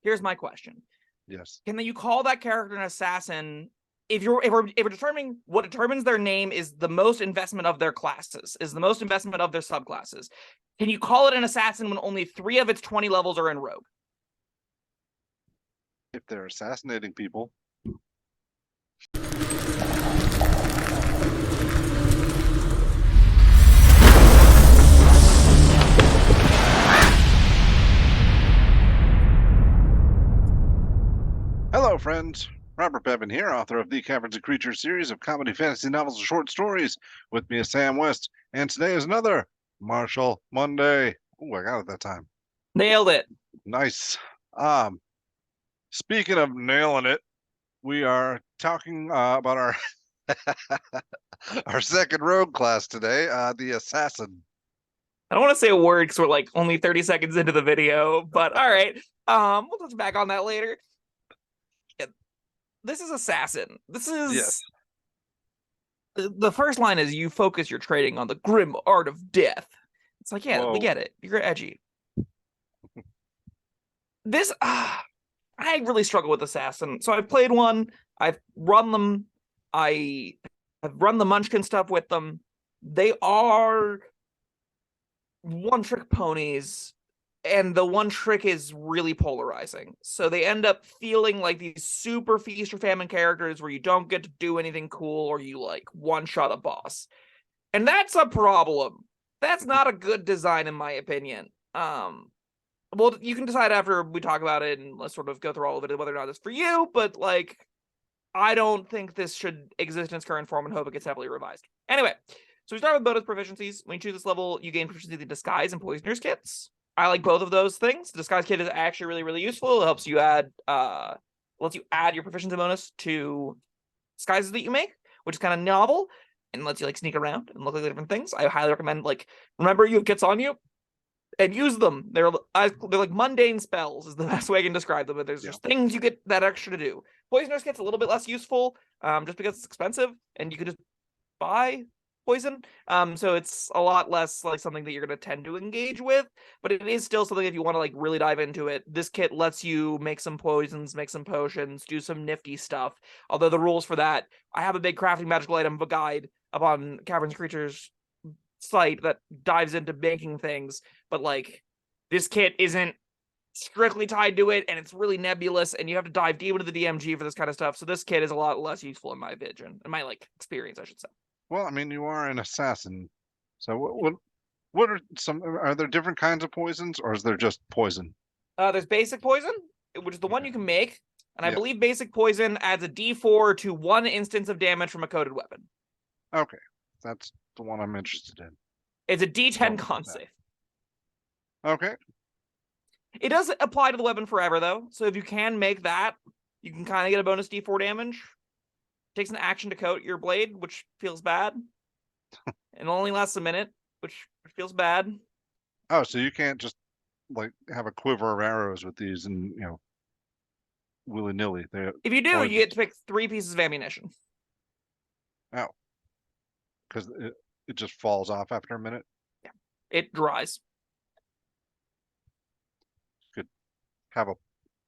Here's my question. Yes. Can you call that character an assassin if we're determining what determines their name is the most investment of their classes, is the most investment of their subclasses? Can you call it an assassin when only 3 of its 20 levels are in rogue? If they're assassinating people. Hello, friends. Robert Bevan here, author of the Caverns Creatures series of comedy, fantasy novels, and short stories. With me is Sam West, and today is another Martial Monday. Oh, I got it that time. Nailed it. Nice. Speaking of nailing it, we are talking about our our second rogue class today, the Assassin. I don't want to say a word because we're like only 30 seconds into the video, but all right. We'll touch back on that later. This is Assassin. This is... Yes. The first line is, you focus your trading on the grim art of death. It's like, yeah, Whoa. we get it. You're edgy. This... I really struggle with Assassin. So I've played one. I've run them. I have run the Munchkin stuff with them. They are one-trick ponies, and the one trick is really polarizing. So they end up feeling like these super feast or famine characters where you don't get to do anything cool, or you like one-shot a boss. And that's a problem. That's not a good design, in my opinion. Well, you can decide after we talk about it, and let's sort of go through all of it, whether or not it's for you, but like, I don't think this should exist in its current form and hope it gets heavily revised. Anyway, so we start with bonus proficiencies. When you choose this level, you gain proficiency in Disguise and Poisoner's Kits. I like both of those things. Disguise Kit is actually really, really useful. It helps you add, lets you add your proficiency bonus to disguises that you make, which is kind of novel, and lets you like sneak around and look like different things. I highly recommend, like, remember you have kits on you, and use them. They're like mundane spells is the best way I can describe them, but there's just things you get that extra to do. Poisoner's Kit's a little bit less useful, just because it's expensive, and you can just buy poison. So it's a lot less like something that you're going to tend to engage with, but it is still something if you want to like really dive into it. This kit lets you make some poisons, make some potions, do some nifty stuff. Although the rules for that, I have a big crafting magical item guide up on Caverns Creatures site that dives into making things, but like this kit isn't strictly tied to it, and it's really nebulous, and you have to dive deep into the DMG for this kind of stuff. So this kit is a lot less useful in my vision, in my like experience, I should say. Well, I mean, you are an assassin, so what are there different kinds of poisons, or is there just poison? There's basic poison, which is the one you can make, and I Yeah. believe basic poison adds a D4 to 1 instance of damage from a coded weapon. Okay, that's the one I'm interested in. It's a D10 con save. Okay. It does apply to the weapon forever, though, so if you can make that, you can kind of get a bonus D4 damage. It takes an action to coat your blade, which feels bad. And only lasts a minute, which feels bad. Oh, so you can't just like have a quiver of arrows with these and, willy-nilly. If you do, you get to pick 3 pieces of ammunition. Oh. Because it just falls off after a minute? Yeah. It dries. Could have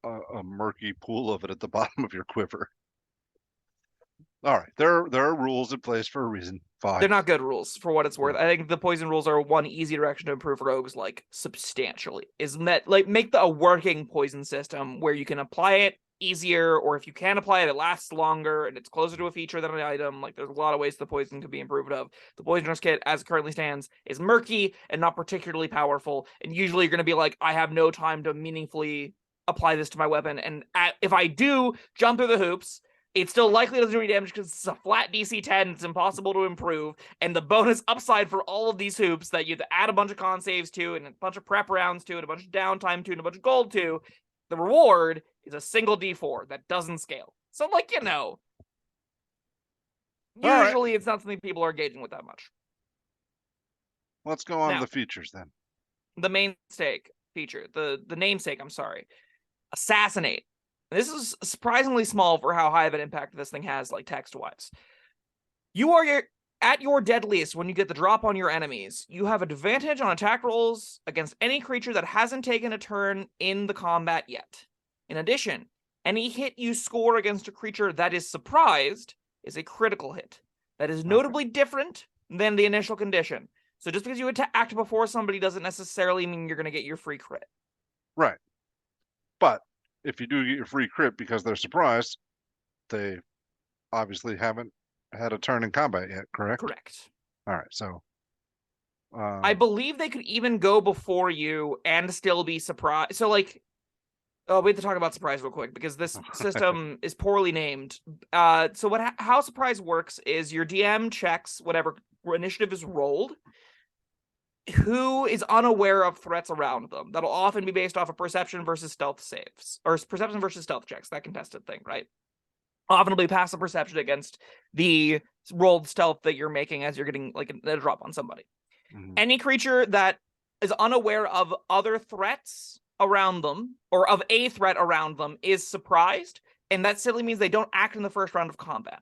a murky pool of it at the bottom of your quiver. All right, there are rules in place for a reason. Fine. They're not good rules, for what it's worth. I think the poison rules are one easy direction to improve rogues, like, substantially. Isn't that, like, make a working poison system where you can apply it easier, or if you can apply it, it lasts longer, and it's closer to a feature than an item. Like, there's a lot of ways the poison can be improved of. The Poisoner's Kit, as it currently stands, is murky and not particularly powerful, and usually you're going to be like, I have no time to meaningfully apply this to my weapon, and if I do jump through the hoops, it still likely doesn't do any damage because it's a flat DC 10. It's impossible to improve. And the bonus upside for all of these hoops that you have to add a bunch of con saves to, and a bunch of prep rounds to, and a bunch of downtime to, and a bunch of gold to, the reward is a single D4 that doesn't scale. So, like, usually it's not something people are engaging with that much. Let's go on to the features then. The mainstay feature, the namesake, I'm sorry. Assassinate. This is surprisingly small for how high of an impact this thing has, like, text-wise. You are at your deadliest when you get the drop on your enemies. You have advantage on attack rolls against any creature that hasn't taken a turn in the combat yet. In addition, any hit you score against a creature that is surprised is a critical hit. That is notably different than the initial condition. So just because you act before somebody doesn't necessarily mean you're going to get your free crit. Right. But if you do get your free crit because they're surprised, they obviously haven't had a turn in combat yet, correct? Correct. All right, so I believe they could even go before you and still be surprised. So, like, oh, we have to talk about surprise real quick because this system is poorly named. So how surprise works is your DM checks whatever initiative is rolled, who is unaware of threats around them. That'll often be based off of perception versus stealth saves, or perception versus stealth checks, that contested thing, right? Often it'll be passive perception against the rolled stealth that you're making as you're getting like a drop on somebody. Any creature that is unaware of other threats around them, or of a threat around them, is surprised, and that simply means they don't act in the first round of combat.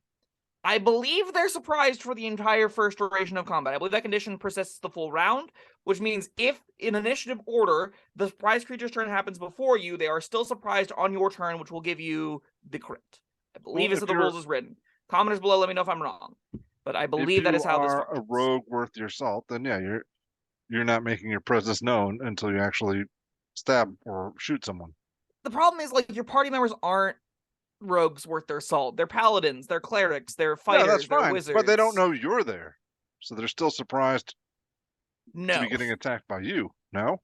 I believe they're surprised for the entire first duration of combat. I believe that condition persists the full round, which means if, in initiative order, the surprise creature's turn happens before you, they are still surprised on your turn, which will give you the crit. I believe it's how the rules is written. Commenters below, let me know if I'm wrong. But I believe that is how this functions. If you are a rogue worth your salt, then yeah, you're not making your presence known until you actually stab or shoot someone. The problem is, like, your party members aren't rogues worth their salt. They're paladins, they're clerics, they're fighters, they're wizards. But they don't know you're there. So they're still surprised to be getting attacked by you. No?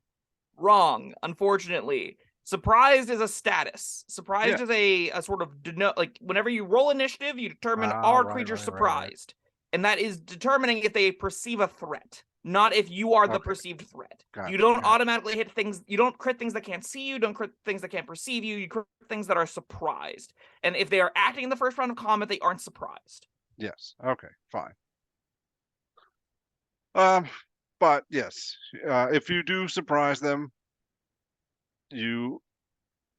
Wrong, unfortunately. Surprised is a status. Surprised is a sort of like whenever you roll initiative, you determine are creatures surprised. And that is determining if they perceive a threat, not if you are the perceived threat. You don't automatically hit things, you don't crit things that can't see you, don't crit things that can't perceive you, you crit things that are surprised. And if they are acting in the first round of combat, they aren't surprised. Yes. Okay, fine. But yes, if you do surprise them, you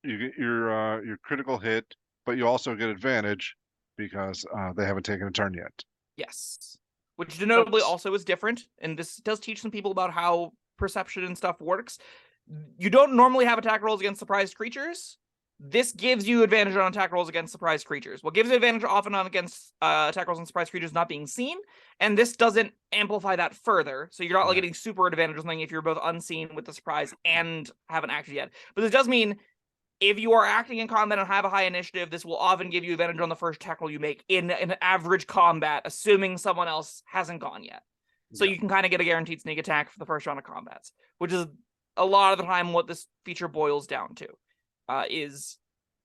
get your critical hit, but you also get advantage because they haven't taken a turn yet. Yes, which denotably also is different, and this does teach some people about how perception and stuff works. You don't normally have attack rolls against surprised creatures. This gives you advantage on attack rolls against surprised creatures. What gives you advantage often on against attack rolls on surprised creatures not being seen, and this doesn't amplify that further, so you're not like getting super advantage or something if you're both unseen with the surprise and haven't acted yet. But this does mean if you are acting in combat and have a high initiative, this will often give you advantage on the first attack roll you make in an average combat, assuming someone else hasn't gone yet. So you can kind of get a guaranteed sneak attack for the first round of combats, which is a lot of the time what this feature boils down to. Is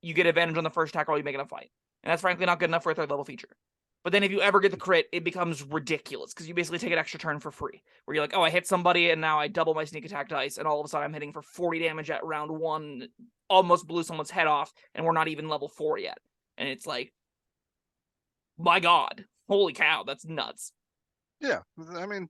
you get advantage on the first attack roll you make in a fight. And that's frankly not good enough for a third level feature. But then if you ever get the crit, it becomes ridiculous because you basically take an extra turn for free. Where you're like, oh, I hit somebody and now I double my sneak attack dice, and all of a sudden I'm hitting for 40 damage at round 1, almost blew someone's head off, and we're not even level 4 yet. And it's like, my God, holy cow, that's nuts. Yeah, I mean,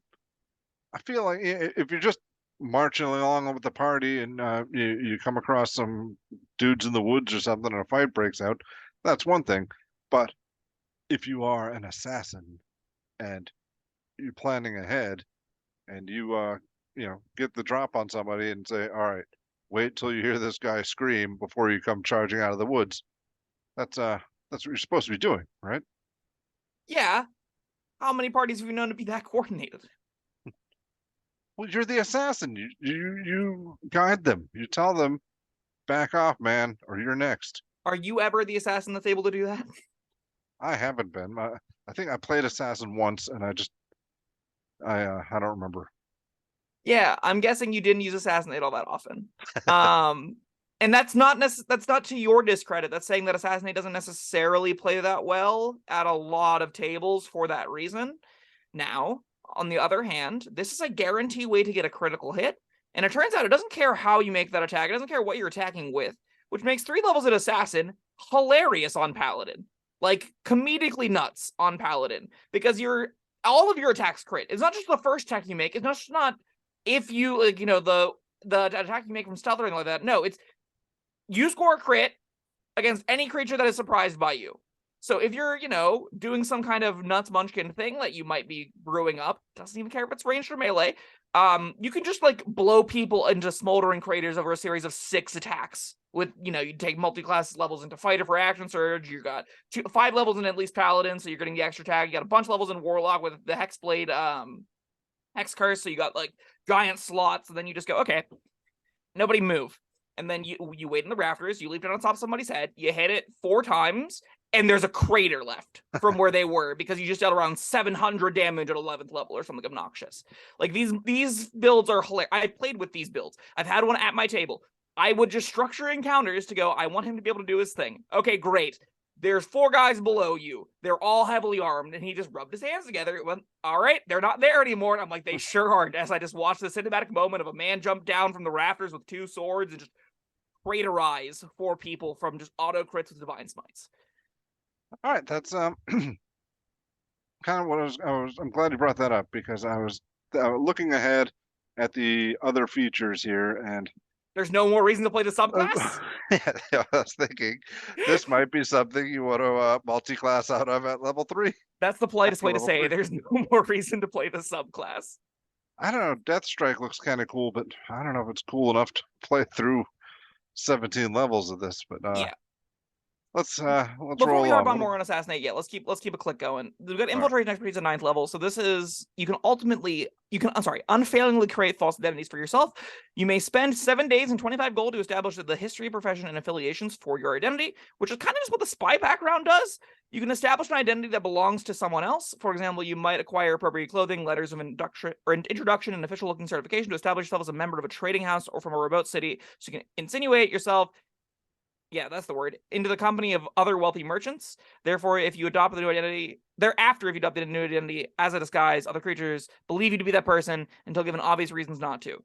I feel like if you're just marching along with the party and you come across some dudes in the woods or something and a fight breaks out, that's one thing. But if you are an assassin and you're planning ahead and you get the drop on somebody and say, all right, wait till you hear this guy scream before you come charging out of the woods, that's what you're supposed to be doing, right? Yeah. How many parties have you known to be that coordinated? Well, you're the assassin. You guide them. You tell them, back off, man, or you're next. Are you ever the assassin that's able to do that? I haven't been. I think I played assassin once, and I don't remember. Yeah, I'm guessing you didn't use assassinate all that often. And that's not to your discredit. That's saying that assassinate doesn't necessarily play that well at a lot of tables for that reason. Now, on the other hand, this is a guarantee way to get a critical hit. And it turns out it doesn't care how you make that attack. It doesn't care what you're attacking with, which makes 3 levels at assassin hilarious on paladin. Like, comedically nuts on paladin. Because all of your attacks crit. It's not just the first attack you make. It's just not if you, like, the attack you make from stealth or anything like that. No, it's you score a crit against any creature that is surprised by you. So if you're, doing some kind of nuts munchkin thing that you might be brewing up, doesn't even care if it's ranged or melee, You can just like blow people into smoldering craters over a series of 6 attacks. With, you know, you take multi-class levels into fighter for action surge. You got 5 levels in at least paladin, so you're getting the extra tag. You got a bunch of levels in warlock with the hexblade, hex curse. So you got like giant slots, and then you just go, okay, nobody move. And then you wait in the rafters, you leap it on top of somebody's head, you hit it 4 times, and there's a crater left from where they were because you just dealt around 700 damage at 11th level or something obnoxious. Like these builds are hilarious. I played with these builds. I've had one at my table. I would just structure encounters to go, I want him to be able to do his thing. Okay, great. There's 4 guys below you. They're all heavily armed, and he just rubbed his hands together. It went, all right, they're not there anymore. And I'm like, they sure aren't. As I just watched the cinematic moment of a man jump down from the rafters with 2 swords and just craterize 4 people from just auto crits with divine smites. All right, that's kind of what I'm glad you brought that up because I was looking ahead at the other features here, and there's no more reason to play the subclass. Yeah, I was thinking this might be something you want to multi-class out of at level 3. That's the politest After way to level say 3. there's no more reason to play the subclass. I don't know. Death Strike looks kind of cool, but I don't know if it's cool enough to play through 17 levels of this. But Yeah. let's Before roll we harp on. on more on Assassinate, yeah, let's keep a click going. We've got All right. Infiltration Expertise at 9th level, so this is unfailingly create false identities for yourself. You may spend 7 days and 25 gold to establish the history, profession, and affiliations for your identity, which is kind of just what the spy background does. You can establish an identity that belongs to someone else. For example, you might acquire appropriate clothing, letters of introduction, and official-looking certification to establish yourself as a member of a trading house or from a remote city, so you can insinuate yourself, yeah, that's the word, into the company of other wealthy merchants. Therefore, if you adopt the new identity, thereafter, if you adopt the new identity as a disguise, other creatures believe you to be that person until given obvious reasons not to.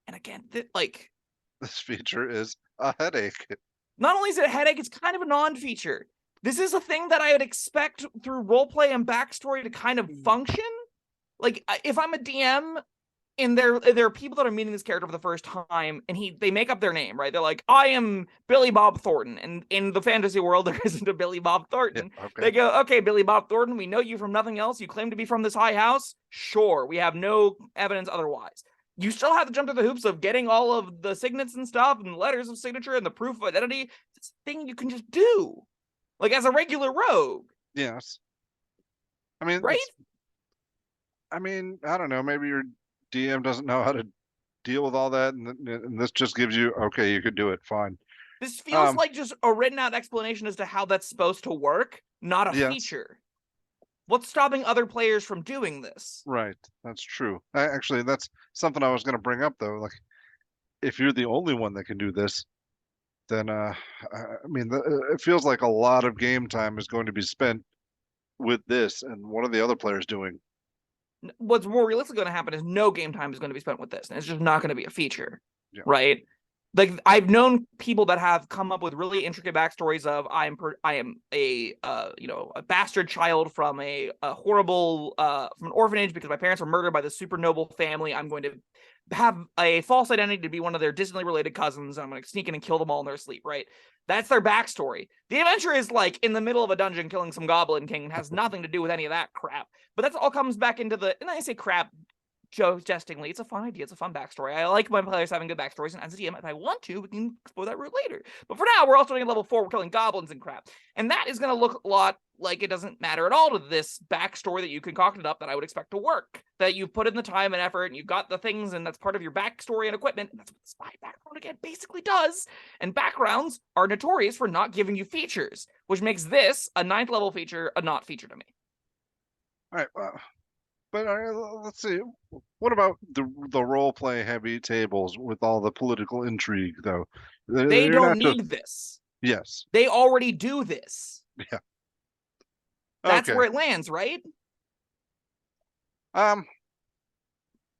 And again, this feature is a headache. Not only is it a headache, it's kind of a non-feature. This is a thing that I would expect through roleplay and backstory to kind of function. Like, if I'm a DM, and there are people that are meeting this character for the first time, and they make up their name, right? They're like, I am Billy Bob Thornton, and in the fantasy world there isn't a Billy Bob Thornton. Yeah, okay. They go, okay, Billy Bob Thornton, we know you from nothing else. You claim to be from this high house. Sure, we have no evidence otherwise. You still have to jump through the hoops of getting all of the signets and stuff and letters of signature and the proof of identity. It's a thing you can just do, like as a regular rogue. Yes. I mean, right? I don't know. Maybe your DM doesn't know how to deal with all that, and this just gives you, okay, you could do it, fine. This feels like just a written out explanation as to how that's supposed to work, not a feature. What's stopping other players from doing this? Right, that's true. Actually, that's something I was going to bring up, though. Like, if you're the only one that can do this, then, it feels like a lot of game time is going to be spent with this, and what are the other players doing? What's more realistically going to happen is no game time is going to be spent with this, and it's just not going to be a feature, right? Like, I've known people that have come up with really intricate backstories of I am a bastard child from a horrible from an orphanage because my parents were murdered by this super noble family. I'm going to have a false identity to be one of their Disney related cousins, and I'm going to sneak in and kill them all in their sleep, right? That's their backstory. The adventure is like in the middle of a dungeon killing some goblin king and has nothing to do with any of that crap. But that's all comes back into and I say crap jestingly, it's a fun idea, it's a fun backstory. I like my players having good backstories, and as a DM, if I want to, we can explore that route later. But for now, we're also doing level 4, we're killing goblins and crap. And that is going to look a lot like it doesn't matter at all to this backstory that you concocted up that I would expect to work. That you've put in the time and effort, and you've got the things, and that's part of your backstory and equipment, and that's what the spy background, again, basically does. And backgrounds are notorious for not giving you features, which makes this, a 9th level feature, a not feature to me. All right, but let's see. What about the role play heavy tables with all the political intrigue, though? They don't need this. Yes. They already do this. Yeah. That's where it lands, right? Well,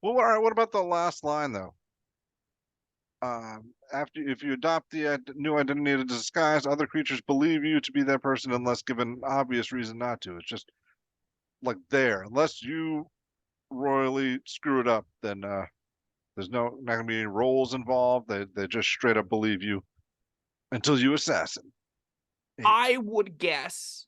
all right. What about the last line, though? If you adopt the new identity to disguise, other creatures believe you to be that person unless given obvious reason not to. It's just like unless you royally screw it up, then there's not gonna be any roles involved. They just straight up believe you until you assassinate. I would guess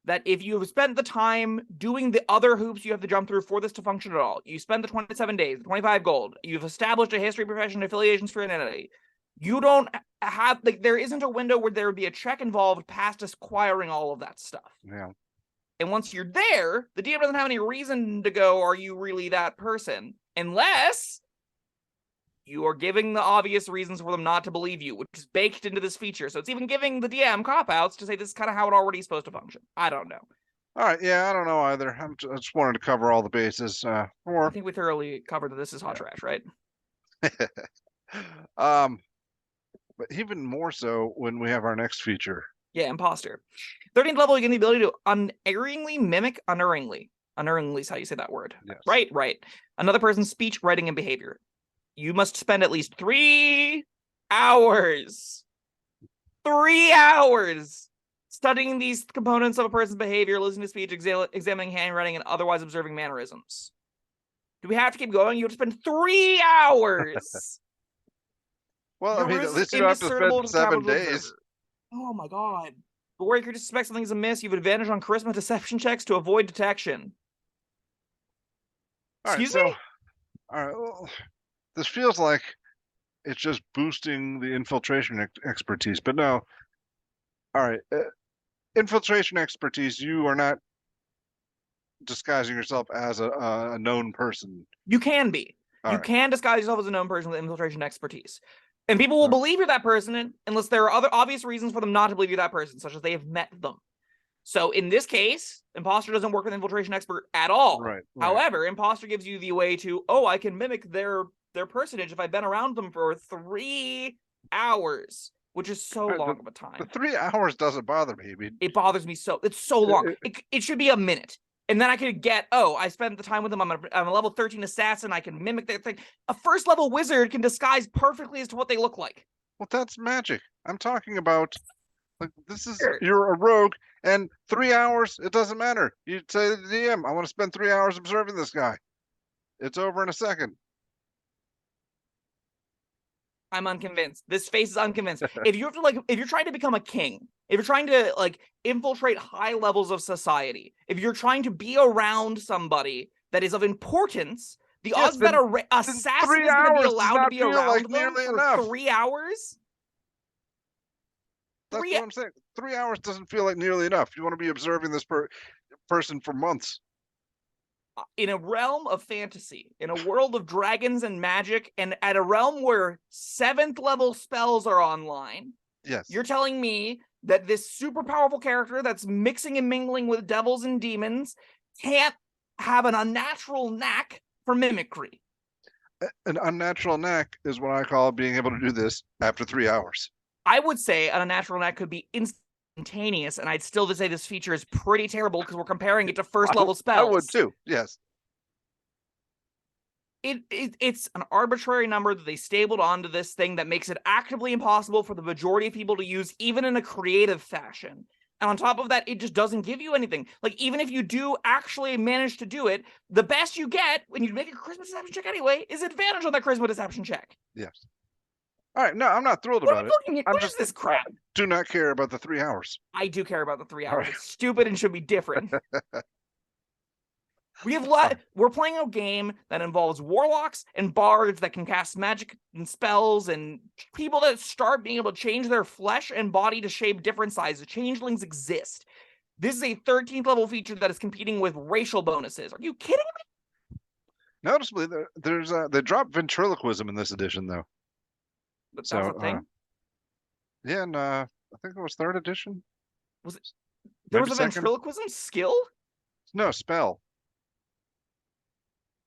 that if you have spent the time doing the other hoops you have to jump through for this to function at all, you spend the 27 days, 25 gold, you've established a history, profession, affiliations for an entity, you don't have, like, there isn't a window where there would be a check involved past acquiring all of that stuff. Yeah. And once you're there, the DM doesn't have any reason to go, are you really that person? Unless you are giving the obvious reasons for them not to believe you, which is baked into this feature. So it's even giving the DM cop-outs to say this is kind of how it already is supposed to function. I don't know. All right. Yeah, I don't know either. I just wanted to cover all the bases. I think we thoroughly covered that this is hot trash, right? But even more so when we have our next feature. Yeah, imposter. 13th level, you get the ability to unerringly mimic unerringly. Unerringly is how you say that word. Yes. Right. Another person's speech, writing, and behavior. You must spend at least 3 hours. 3 hours studying these components of a person's behavior, listening to speech, examining handwriting, and otherwise observing mannerisms. Do we have to keep going? You have to spend 3 hours. Well, I mean, at least you don't have to spend 7 days. Oh my god. But where you could suspect something's amiss, you have advantage on charisma deception checks to avoid detection. Excuse me? All right, well, this feels like it's just boosting the infiltration expertise, but no. All right, infiltration expertise, you are not disguising yourself as a known person. You can be. You can disguise yourself as a known person with infiltration expertise. And people will believe you're that person unless there are other obvious reasons for them not to believe you're that person, such as they have met them. So in this case, imposter doesn't work with infiltration expert at all. Right. However, imposter gives you the way to, I can mimic their personage if I've been around them for 3 hours, which is so long of a time. The 3 hours doesn't bother me. I mean, it bothers me so. It's so long. It should be a minute. And then I could get, I spent the time with them. I'm a level 13 assassin. I can mimic their thing. A first level wizard can disguise perfectly as to what they look like. Well, that's magic. I'm talking about, like, this is, you're a rogue, and 3 hours, it doesn't matter. You say to the DM, I want to spend 3 hours observing this guy. It's over in a second. I'm unconvinced. This face is unconvinced. If you have to, if you're trying to become a king, if you're trying to infiltrate high levels of society, if you're trying to be around somebody that is of importance, the odds that a assassin is going to be allowed to be around them for 3 hours. That's what I'm saying. 3 hours doesn't feel like nearly enough. You want to be observing this person for months. In a realm of fantasy, in a world of dragons and magic, and at a realm where 7th level spells are online, yes, you're telling me that this super powerful character that's mixing and mingling with devils and demons can't have an unnatural knack for mimicry. An unnatural knack is what I call being able to do this after 3 hours. I would say an unnatural knack could be instantaneous, and I'd still say this feature is pretty terrible because we're comparing it to first level spells. I would too, yes. It's an arbitrary number that they stapled onto this thing that makes it actively impossible for the majority of people to use, even in a creative fashion. And on top of that, it just doesn't give you anything. Like, even if you do actually manage to do it, the best you get when you make a charisma deception check anyway is advantage on that charisma deception check. Yes. All right, no, I'm not thrilled about it. What is this crap? Do not care about the 3 hours. I do care about the 3 hours. It's stupid and should be different. We're playing a game that involves warlocks and bards that can cast magic and spells, and people that start being able to change their flesh and body to shape different sizes. Changelings exist. This is a 13th level feature that is competing with racial bonuses. Are you kidding me? Noticeably, they dropped ventriloquism in this edition, though. That's a thing. Yeah, and I think it was 3rd edition. Was it? There was a ventriloquism skill? No, spell.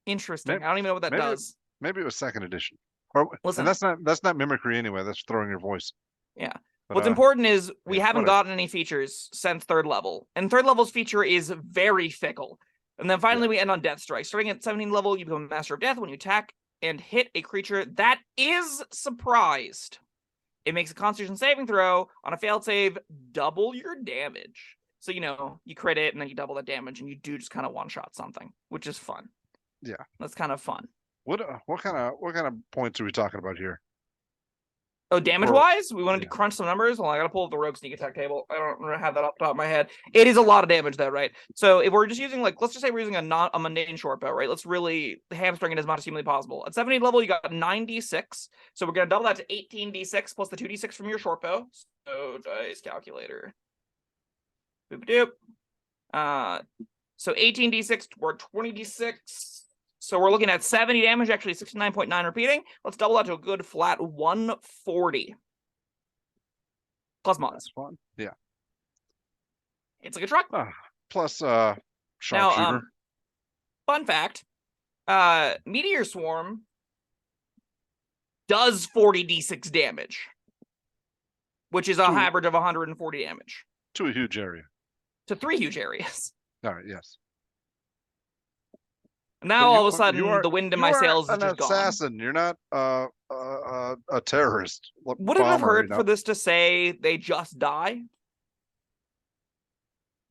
Interesting. I don't even know what that does. Maybe it was 2nd edition. And that's not mimicry anyway. That's throwing your voice. Yeah. But, what's important is we haven't gotten any features since 3rd level. And 3rd level's feature is very fickle. And then finally we end on Death Strike. Starting at 17th level, you become a Master of Death when you attack and hit a creature that is surprised. It makes a Constitution saving throw. On a failed save, double your damage. So, you crit it and then you double the damage and you do just kind of one-shot something, which is fun. Yeah. That's kind of fun. What kind of points are we talking about here? Oh, damage wise, we wanted to crunch some numbers. Well, I gotta pull up the rogue sneak attack table. I don't have that off the top of my head. It is a lot of damage, though, right? So if we're just using, like, let's just say we're using a mundane short bow, right? Let's really hamstring it as much as humanly possible. At 70 level, you got 9d6. So we're gonna double that to 18d6 plus the 2d6 from your short bow. So dice calculator. Boop doop. So 18d6 or 20d6. So we're looking at 70 damage, actually 69.9 repeating. Let's double that to a good flat 140. Plus mods. Fun. Yeah. It's like a truck. Plus sharpshooter. Now, fun fact, Meteor Swarm does 40d6 damage, which is an average of 140 damage. To a huge area. To 3 huge areas. All right, yes. Now all of a sudden, the wind in my sails is just gone. You're an assassin. You're not a terrorist. Would it have hurt for this to say they just die?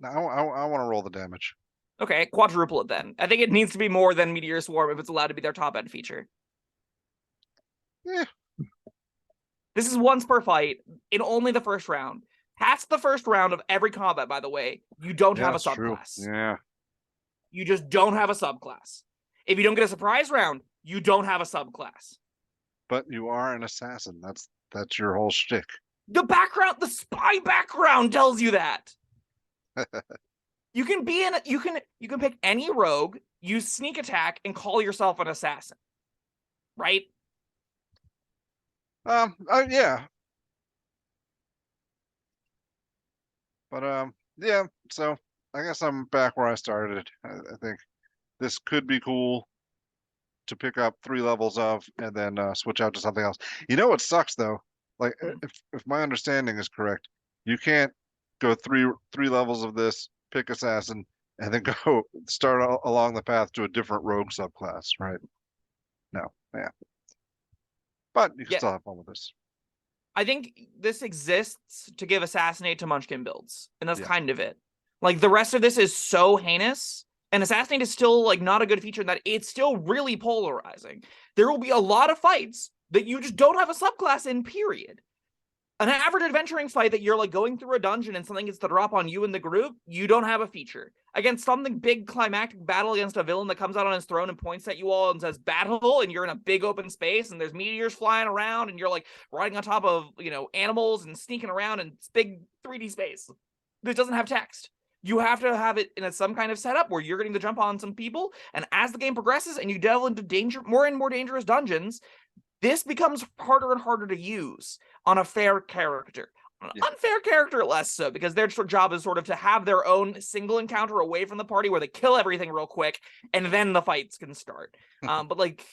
No, I want to roll the damage. Okay, quadruple it then. I think it needs to be more than Meteor Swarm if it's allowed to be their top end feature. Yeah. This is once per fight in only the first round. Past the first round of every combat, by the way, you don't have a subclass. True. Yeah. You just don't have a subclass. If you don't get a surprise round, you don't have a subclass. But you are an assassin. That's your whole shtick. The spy background tells you that. You can pick any rogue, use sneak attack, and call yourself an assassin. Right? Yeah. But yeah, so I guess I'm back where I started. I think this could be cool to pick up 3 levels of and then switch out to something else. You know what sucks though? Like if my understanding is correct, you can't go three levels of this, pick assassin, and then go start along the path to a different rogue subclass, right? No, yeah. But you can still have fun with this. I think this exists to give Assassinate to Munchkin builds, and that's kind of it. Like, the rest of this is so heinous, and Assassinate is still, like, not a good feature in that it's still really polarizing. There will be a lot of fights that you just don't have a subclass in, period. An average adventuring fight that you're, like, going through a dungeon and something gets to drop on you in the group, you don't have a feature. Against something big climactic battle against a villain that comes out on his throne and points at you all and says battle, and you're in a big open space and there's meteors flying around and you're, like, riding on top of, animals and sneaking around in this big 3D space. This doesn't have text. You have to have it in some kind of setup where you're getting to jump on some people, and as the game progresses and you delve into more and more dangerous dungeons, this becomes harder and harder to use on a fair character. On an unfair character, less so, because their job is sort of to have their own single encounter away from the party where they kill everything real quick, and then the fights can start. But, like,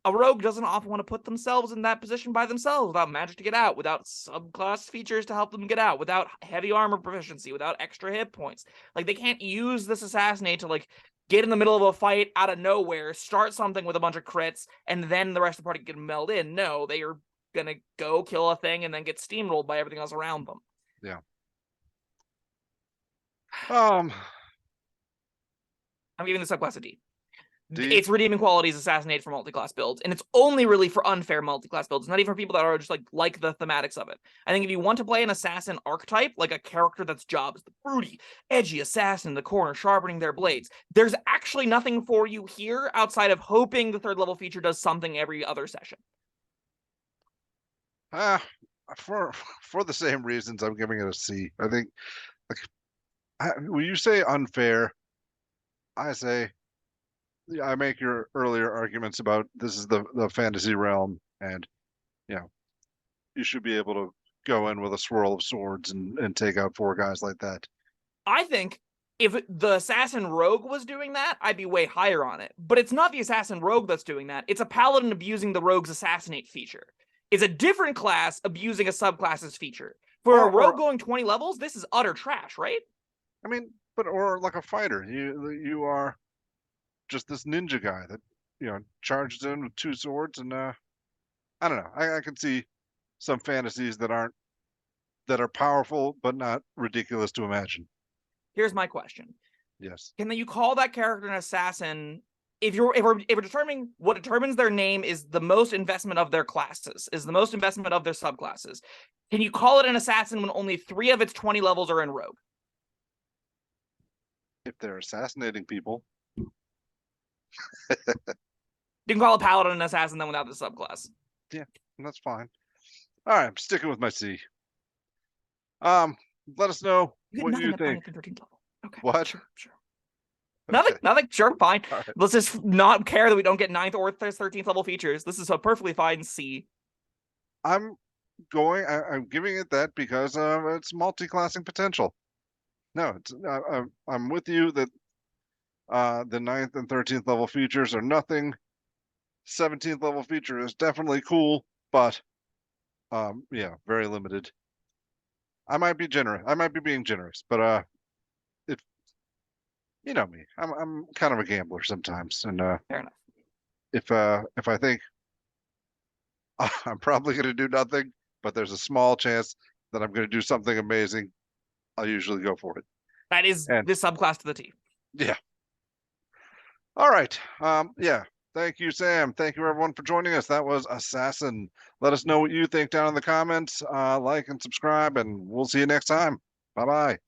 a rogue doesn't often want to put themselves in that position by themselves without magic to get out, without subclass features to help them get out, without heavy armor proficiency, without extra hit points. Like, they can't use this Assassinate to, like, get in the middle of a fight out of nowhere, start something with a bunch of crits, and then the rest of the party can meld in. No, they are gonna go kill a thing and then get steamrolled by everything else around them. Yeah. I'm giving this subclass a D. Its redeeming quality is Assassinate for multi-class builds, and it's only really for unfair multi-class builds. It's not even for people that are just like the thematics of it. I think if you want to play an assassin archetype, like a character that's job is the broody, edgy assassin in the corner sharpening their blades, there's actually nothing for you here outside of hoping the 3rd level feature does something every other session. For the same reasons, I'm giving it a C. I think, when you say unfair, I say, I make your earlier arguments about this is the fantasy realm, and you should be able to go in with a swirl of swords and take out 4 guys like that. I think if the assassin rogue was doing that, I'd be way higher on it. But it's not the assassin rogue that's doing that. It's a paladin abusing the rogue's assassinate feature. It's a different class abusing a subclass's feature. For a rogue going 20 levels, this is utter trash, right? I mean, or like a fighter, you are just this ninja guy that charges in with 2 swords, and I don't know. I can see some fantasies that are powerful but not ridiculous to imagine. Here's my question. Yes. Can you call that character an assassin if we're determining what determines their name is the most investment of their classes, is the most investment of their subclasses, can you call it an assassin when only 3 of its 20 levels are in rogue? If they're assassinating people, You can call a paladin an assassin then without the subclass. yeah, that's fine. All right, I'm sticking with my C. Let us know You get what nothing you at think. 9th and 13th level. Okay. What? Sure. Okay. Nothing. Sure, fine. All right. Let's just not care that we don't get 9th or 13th level features. This is a perfectly fine C. I'm giving it that because it's multi-classing potential. No, it's I'm with you that the 9th and 13th level features are nothing. 17th level feature is definitely cool, but yeah, very limited. I might be generous. I might be being generous, but if you know me, I'm kind of a gambler sometimes, and Fair enough. if I think I'm probably going to do nothing, but there's a small chance that I'm going to do something amazing, I'll usually go for it. That is And this subclass to the T. yeah. All right. Yeah. Thank you, Sam. Thank you, everyone, for joining us. That was Assassin. Let us know what you think down in the comments. Like and subscribe, and we'll see you next time. Bye bye.